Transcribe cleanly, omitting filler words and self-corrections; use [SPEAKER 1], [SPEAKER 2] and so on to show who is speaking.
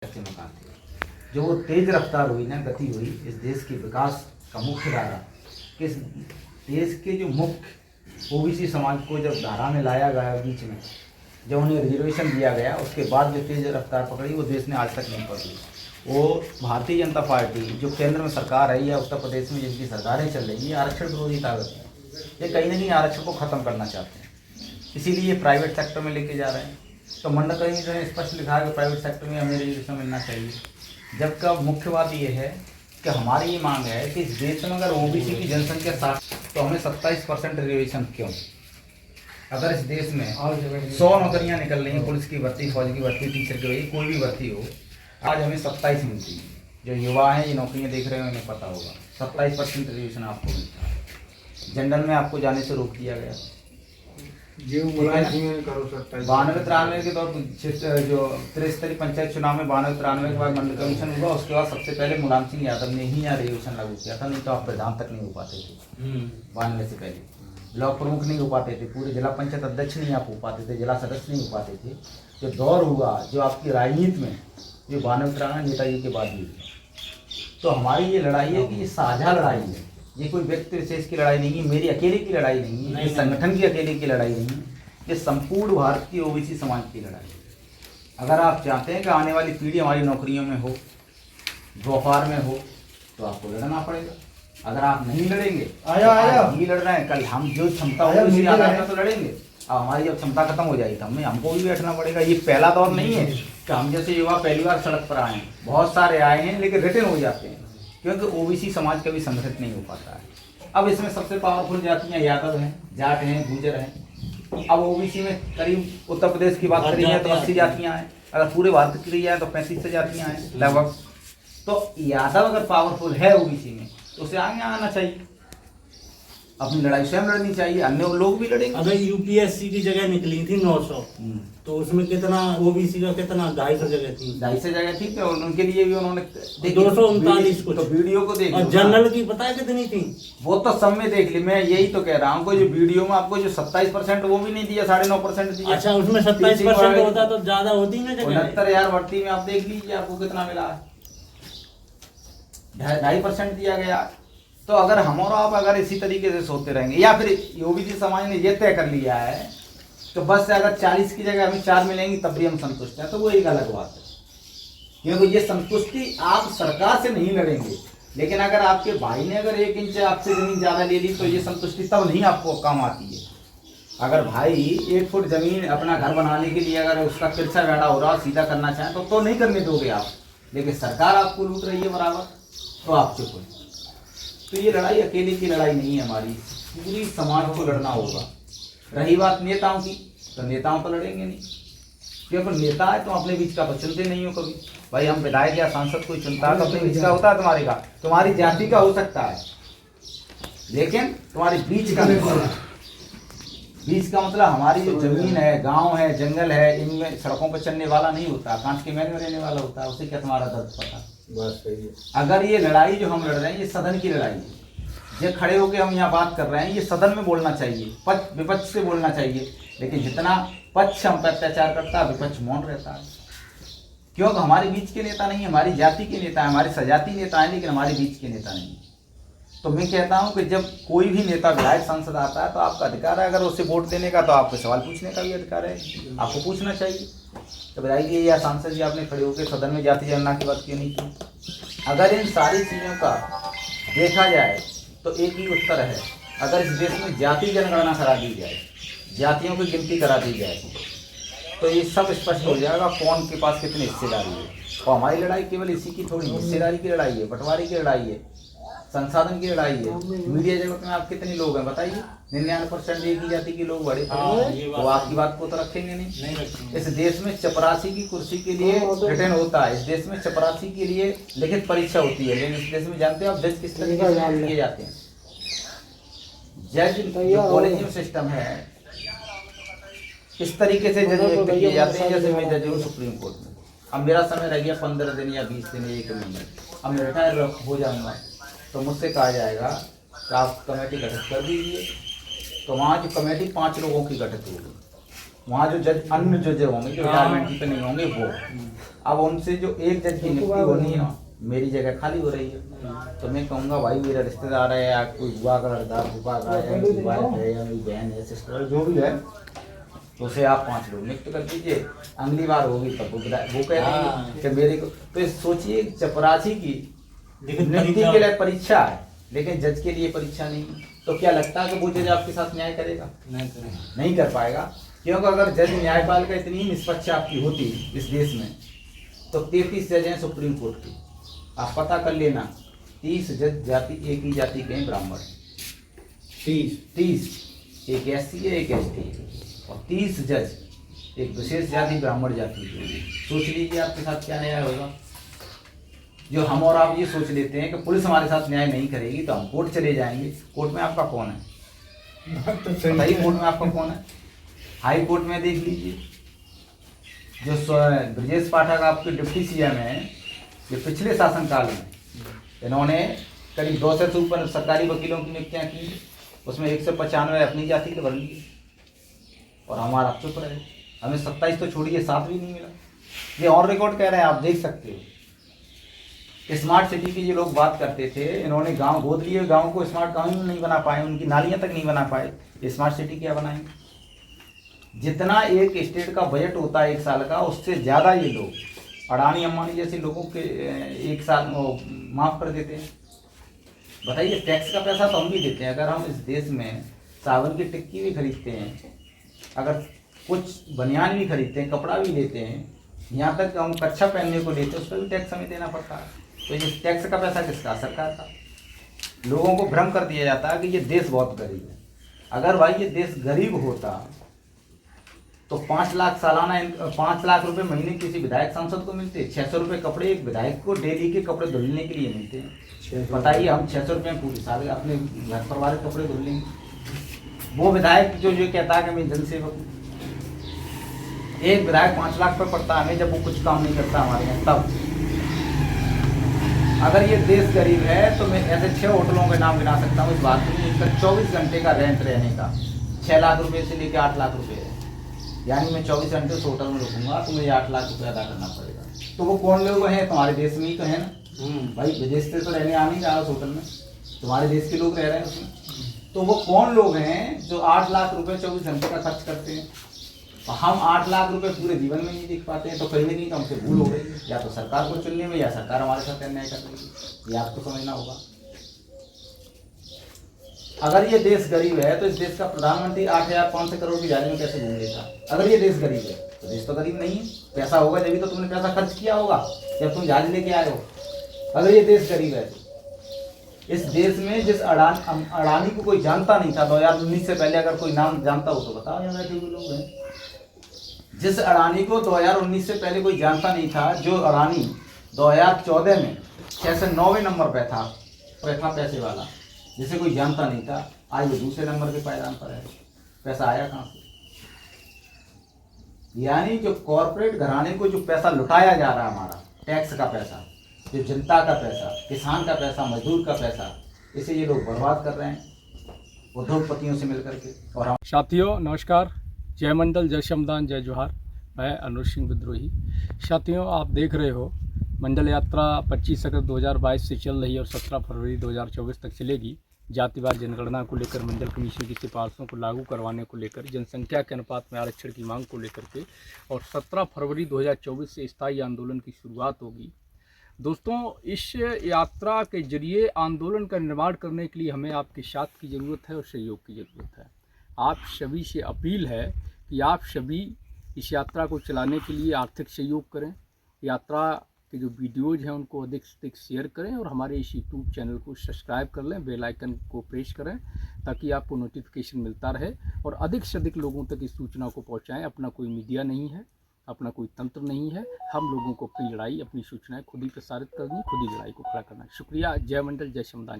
[SPEAKER 1] कच्चे मकान थे। जो वो तेज रफ्तार हुई ना, गति हुई इस देश के विकास का मुख्य धारा, कि इस देश के जो मुख्य ओबीसी समाज को जब धारा में लाया गया बीच में, जब उन्हें रिजर्वेशन दिया गया, उसके बाद जो तेज रफ्तार पकड़ी वो देश ने आज तक नहीं पकड़ी। वो भारतीय जनता पार्टी जो केंद्र में सरकार है या उत्तर प्रदेश में जिनकी सरकारें चल रही है, आरक्षण विरोधी ताकत है। ये कहीं ना कहीं आरक्षण को ख़त्म करना चाहते हैं, इसीलिए ये प्राइवेट सेक्टर में लेके जा रहे हैं। तो मंडल कहीं ने स्पष्ट लिखा है कि प्राइवेट सेक्टर में हमें रिजर्वेशन मिलना चाहिए, जबकि मुख्य बात ये है कि हमारी ये मांग है कि इस देश में अगर ओबीसी की जनसंख्या 60 तो हमें 27% रिजर्वेशन क्यों? अगर इस देश में 100 नौकरियां निकल रही हैं, पुलिस की भर्ती, फौज की भर्ती, टीचर की भर्ती, कोई भी भर्ती हो, आज हमें 27 मिलती है। जो युवा हैं ये नौकरियां देख रहे हैं उन्हें पता होगा 27% रिजर्वेशन आपको मिलता है। जनरल में आपको जाने से रोक दिया गया। 92-93 के दौर जो त्रिस्तरीय पंचायत चुनाव में 92-93 के बाद मंडल कमीशन हुआ, उसके बाद सबसे पहले मुलायम सिंह यादव ने ही यहाँ रिजर्वेशन लागू किया था, नहीं तो आप प्रधान तक नहीं हो पाते थे। 92 से पहले ब्लॉक प्रमुख नहीं हो पाते थे, पूरे जिला पंचायत अध्यक्ष नहीं आप हो पाते थे, जिला सदस्य नहीं हो पाते थे। जो दौर हुआ जो आपकी राजनीति में जो 92-93 नेताजी के बाद हुई, तो हमारी ये लड़ाई है कि ये साझा लड़ाई है, ये कोई व्यक्ति विशेष की लड़ाई नहीं है, मेरी अकेले की लड़ाई नहीं है, ये संगठन की अकेले की लड़ाई नहीं है, ये संपूर्ण भारतीय ओबीसी समाज की लड़ाई है। अगर आप चाहते हैं कि आने वाली पीढ़ी हमारी नौकरियों में हो, व्यापार में हो, तो आपको लड़ना पड़ेगा। अगर आप नहीं लड़ेंगे, नहीं लड़ रहे हैं, कल हम जो क्षमता होगी तो लड़ेंगे। अब हमारी जब क्षमता खत्म हो जाएगी तो हमको भी बैठना पड़ेगा। ये पहला दौर नहीं है कि हम जैसे युवा पहली बार सड़क पर आए हैं, बहुत सारे आए हैं लेकिन रिटर्न हो जाते हैं, क्योंकि ओबीसी समाज कभी संगठित नहीं हो पाता है। अब इसमें सबसे पावरफुल जातियां यादव हैं, जाट हैं, गुर्जर हैं। अब ओबीसी में करीब उत्तर प्रदेश की बात करेंगे तो 80 जातियां हैं, अगर पूरे भारत की जाए तो 35 जातियां हैं लगभग। तो यादव अगर पावरफुल है ओबीसी में तो उसे आगे आना चाहिए, अपनी लड़ाई स्वयं लड़नी चाहिए, अन्य लोग भी लड़ेंगे।
[SPEAKER 2] अगर यूपीएससी की जगह निकली थी 900, तो उसमें कितना ओबीसी का कितना 250 जगह थी,
[SPEAKER 1] 250 जगह थी, तो उनके लिए भी उन्होंने
[SPEAKER 2] 239 कुछ।
[SPEAKER 1] तो वीडियो को देख,
[SPEAKER 2] और जनरल की पता है कितनी थी?
[SPEAKER 1] वो तो सब में देख ली। मैं यही तो कह रहा हूँ, जो वीडियो में आपको जो 27% वो भी नहीं दिया, 9.5% दिया।
[SPEAKER 2] अच्छा, उसमें 27% होता तो ज्यादा होती ना जगह।
[SPEAKER 1] 69,000 भर्ती में आप देख लीजिए आपको कितना मिला है, 2.5% दिया गया। तो अगर हम और आप अगर इसी तरीके से सोचते रहेंगे, या फिर ओबीसी समाज ने ये तय कर लिया है तो बस से अगर 40 की जगह हमें 4 मिलेंगी तब भी हम संतुष्ट हैं, तो वो एक अलग बात है। क्योंकि ये संतुष्टि आप सरकार से नहीं लड़ेंगे, लेकिन अगर आपके भाई ने अगर 1 इंच आपसे जमीन ज्यादा ले ली तो ये संतुष्टि तब नहीं आपको काम आती है। अगर भाई 1 फुट जमीन अपना घर बनाने के लिए अगर उसका तिरछा गाड़ा हो रहा सीधा करना चाहें तो नहीं करने दोगे आप, लेकिन सरकार आपको लूट रही है बराबर, तो आप चुप हो। तो ये लड़ाई अकेले की लड़ाई नहीं है, हमारी पूरी समाज को लड़ना होगा। रही बात नेताओं की, तो नेताओं पर लड़ेंगे नहीं, क्योंकि नेता है तो अपने बीच का तो चुनते नहीं हो कभी। भाई हम विधायक या सांसद कोई चुनता है तो अपने बीच का होता है, तुम्हारे का, तुम्हारी जाति का हो सकता है, लेकिन तुम्हारे बीच का नहीं होता। बीच का मतलब हमारी जो जमीन है, गांव है, जंगल है, इनमें सड़कों पर चलने वाला नहीं होता, कांच के महल में रहने वाला होता है, उसे क्या तुम्हारा दर्द पता।
[SPEAKER 3] बस सही है।
[SPEAKER 1] अगर ये लड़ाई जो हम लड़ रहे हैं ये सदन की लड़ाई है, ये खड़े होकर हम यहाँ बात कर रहे हैं, ये सदन में बोलना चाहिए, पक्ष विपक्ष से बोलना चाहिए, लेकिन जितना पक्ष हम पर अत्याचार करता है विपक्ष मौन रहता है, क्योंकि हमारे बीच के नेता नहीं, हमारी जाति के नेता है, हमारे सजाती नेता है, लेकिन हमारे बीच के नेता नहीं। तो मैं कहता हूं कि जब कोई भी नेता विधायक सांसद आता है तो आपका अधिकार है, अगर उसे वोट देने का तो आपको सवाल पूछने का भी अधिकार है, आपको पूछना चाहिए। तो बताइए या सांसद जी आपने खड़े होकर सदन में जाति जनगणना की बात क्यों नहीं की? अगर इन सारी चीज़ों का देखा जाए तो एक ही उत्तर है, अगर इस देश में जाति जनगणना करा दी जाए, जातियों की गिनती करा दी जाए, तो ये सब स्पष्ट हो जाएगा कौन के पास कितनी हिस्सेदारी है। और हमारी लड़ाई केवल इसी की थोड़ी हिस्सेदारी की लड़ाई है, बंटवारे की लड़ाई है, संसाधन की लड़ाई है। मीडिया जगत में आप कितने लोग हैं बताइए? 99% एक ही जाति के लोग बड़े, तो आपकी बात को तो रखेंगे नहीं। इस देश में चपरासी की कुर्सी के लिए रिटर्न होता है, इस देश में चपरासी के लिए लिखित परीक्षा होती है, लेकिन इस देश में जानते हो आप जज किस तरीके से किए जाते हैं? जज जो कॉलेजियम सिस्टम है इस तरीके से जज नियुक्त किए जाते हैं जैसे मैं जज हूँ सुप्रीम कोर्ट में। अब मेरा समय रह गया 15 दिन या 20 दिन, 1 महीने, अब मैं रिटायर हो जाऊँगा तो मुझसे कहा जाएगा कि आप कमेटी गठित कर दीजिए, तो वहाँ जो कमेटी 5 लोगों की गठित होगी, वहाँ जो जज अन्य जो जज होंगे जो रिटायरमेंट पे नहीं होंगे वो, अब उनसे जो एक जज की नियुक्ति होनी है, मेरी जगह खाली हो रही है, तो मैं कहूँगा भाई मेरा रिश्तेदार है या कोई बुआ का लड़का, फूफा का या मेरी वाइफ है या मेरी बहन है, सिस्टर जो भी है, तो उसे आप 5 लोग नियुक्त कर दीजिए। अगली बार होगी तब वो कह देंगे कि मेरे को, तो सोचिए चपरासी की नियुक्ति के लिए परीक्षा है लेकिन जज के लिए परीक्षा नहीं है, तो क्या लगता है कि वो जज आपके साथ न्याय करेगा? नहीं कर पाएगा, क्योंकि अगर जज न्यायपालिका इतनी निष्पक्ष आपकी होती इस देश में तो 33 जज हैं सुप्रीम कोर्ट के, आप पता कर लेना, 30 जज जाति एक ही जाति के हैं, ब्राह्मण 30 एक SC है एक ST है, और 30 जज एक विशेष जाति ब्राह्मण जाति के। सोच लीजिए आपके साथ क्या न्याय होगा। जो हम और आप ये सोच लेते हैं कि पुलिस हमारे साथ न्याय नहीं करेगी तो हम कोर्ट चले जाएंगे, कोर्ट में आपका कौन है? बताइए, कोर्ट में आपका कौन है? हाई कोर्ट में देख लीजिए, जो ब्रजेश पाठक आपके डिप्टी CM हैं, ये पिछले शासनकाल में इन्होंने करीब 200 से ऊपर सरकारी वकीलों की नियुक्तियाँ की, उसमें 195 अपनी जाति के भर लिए, और हमारा चुप रहे, हमें 27 तो छोड़िए 7 भी नहीं मिला। ये और रिकॉर्ड कह रहे हैं, आप देख सकते हो। स्मार्ट सिटी की ये लोग बात करते थे, इन्होंने गांव गोद लिए, गांव को स्मार्ट गांव ही नहीं बना पाए, उनकी नालियां तक नहीं बना पाए, स्मार्ट सिटी क्या बनाएंगे? जितना एक स्टेट का बजट होता है 1 साल का, उससे ज़्यादा ये लोग अडानी अंबानी जैसे लोगों के 1 साल माफ़ कर देते हैं। बताइए, टैक्स का पैसा तो हम भी देते हैं। अगर हम इस देश में सावन की टिक्की भी खरीदते हैं, अगर कुछ बनियान भी खरीदते हैं, कपड़ा भी लेते हैं, यहाँ तक हम कच्छा पहनने को लेते हैं, उस पर भी टैक्स हमें देना पड़ता है। तो ये टैक्स का पैसा किसका? सरकार का। लोगों को भ्रम कर दिया जाता है कि ये देश बहुत गरीब है। अगर भाई ये देश गरीब होता तो 5 लाख सालाना 5 लाख रुपए महीने किसी विधायक सांसद को मिलते, 600 रुपये कपड़े एक विधायक को डेली के कपड़े धुलने के लिए मिलते हैं। बताइए, हम 600 रुपये पूरे साल अपने घर परिवार के कपड़े धुल लेंगे। वो विधायक जो कहता है कि मैं जनसेवक हूँ, एक विधायक 5 लाख पर पड़ता है हमें, जब वो कुछ काम नहीं करता हमारे यहाँ। तब अगर ये देश गरीब है तो मैं ऐसे 6 होटलों के नाम गिना सकता हूँ इस बात में, इसका 24 घंटे का रेंट रहने का 6 लाख रुपए से लेकर 8 लाख रुपए है। यानी मैं 24 घंटे उस होटल में रुकूंगा तो मुझे 8 लाख रुपये अदा करना पड़ेगा। तो वो कौन लोग हैं? तुम्हारे देश में ही तो है ना भाई, विदेश से तो रहने आ नहीं रहा उस होटल में, तुम्हारे देश के लोग रह रहे हैं उसमें। तो वो कौन लोग हैं जो 8 लाख रुपए 24 घंटे का खर्च करते हैं? हम 8 लाख रुपए पूरे जीवन में नहीं दिख पाते हैं, तो कहीं नहीं तो हमसे भूल हो गई, या तो सरकार को चुनने में, या सरकार हमारे साथ अन्याय कर रही है। ये आपको समझना होगा। अगर ये देश गरीब है तो इस देश का प्रधानमंत्री 8,500 करोड़ की जहाज में कैसे घूम लेता? अगर ये देश गरीब है तो देश तो गरीब नहीं है। पैसा होगा जब तो तुमने पैसा खर्च किया होगा जब तुम जहाज लेके आए हो। अगर ये देश गरीब है तो इस देश में जिस अडानी को कोई जानता नहीं था 2019 से पहले, अगर कोई नाम जानता हो तो बताओ, यहाँ बैठे हुए लोग हैं। जिस अडानी को 2019 से पहले कोई जानता नहीं था, जो अडानी 2014 में 609वें नंबर पे था पैसे वाला, जिसे कोई जानता नहीं था, आज वो दूसरे नंबर के पायदान पर है। पैसा आया कहाँ से? यानी जो कॉर्पोरेट घराने को जो पैसा लुटाया जा रहा है, हमारा टैक्स का पैसा, जो जनता का पैसा, किसान का पैसा, मजदूर का पैसा, इसे ये लोग बर्बाद कर रहे हैं उद्योगपतियों से मिलकर के। और हम
[SPEAKER 3] साथियों नमस्कार, जय मंडल, जय श्रमदान, जय जोहार। मैं अनुज सिंह विद्रोही। साथियों, आप देख रहे हो मंडल यात्रा 25 अगस्त 2022 से चल रही है और 17 फरवरी 2024 तक चलेगी। जातिवार जनगणना को लेकर, मंडल कमीशन की सिफारिशों को लागू करवाने को लेकर, जनसंख्या के अनुपात में आरक्षण की मांग को लेकर के, और 17 फरवरी 2024 से स्थायी आंदोलन की शुरुआत होगी। दोस्तों, इस यात्रा के जरिए आंदोलन का निर्माण करने के लिए हमें आपके साथ की ज़रूरत है और सहयोग की ज़रूरत है। आप सभी से अपील है कि आप सभी इस यात्रा को चलाने के लिए आर्थिक सहयोग करें। यात्रा के जो वीडियोज़ हैं उनको अधिक से अधिक शेयर करें और हमारे इस यूट्यूब चैनल को सब्सक्राइब कर लें, बेल आइकन को प्रेस करें ताकि आपको नोटिफिकेशन मिलता रहे और अधिक से अधिक लोगों तक इस सूचना को पहुंचाएं। अपना कोई मीडिया नहीं है, अपना कोई तंत्र नहीं है। हम लोगों को अपनी लड़ाई, अपनी सूचनाएं खुद ही प्रसारित करनी, खुद ही लड़ाई को खड़ा करना है। शुक्रिया। जय मंडल, जय श्रमदान।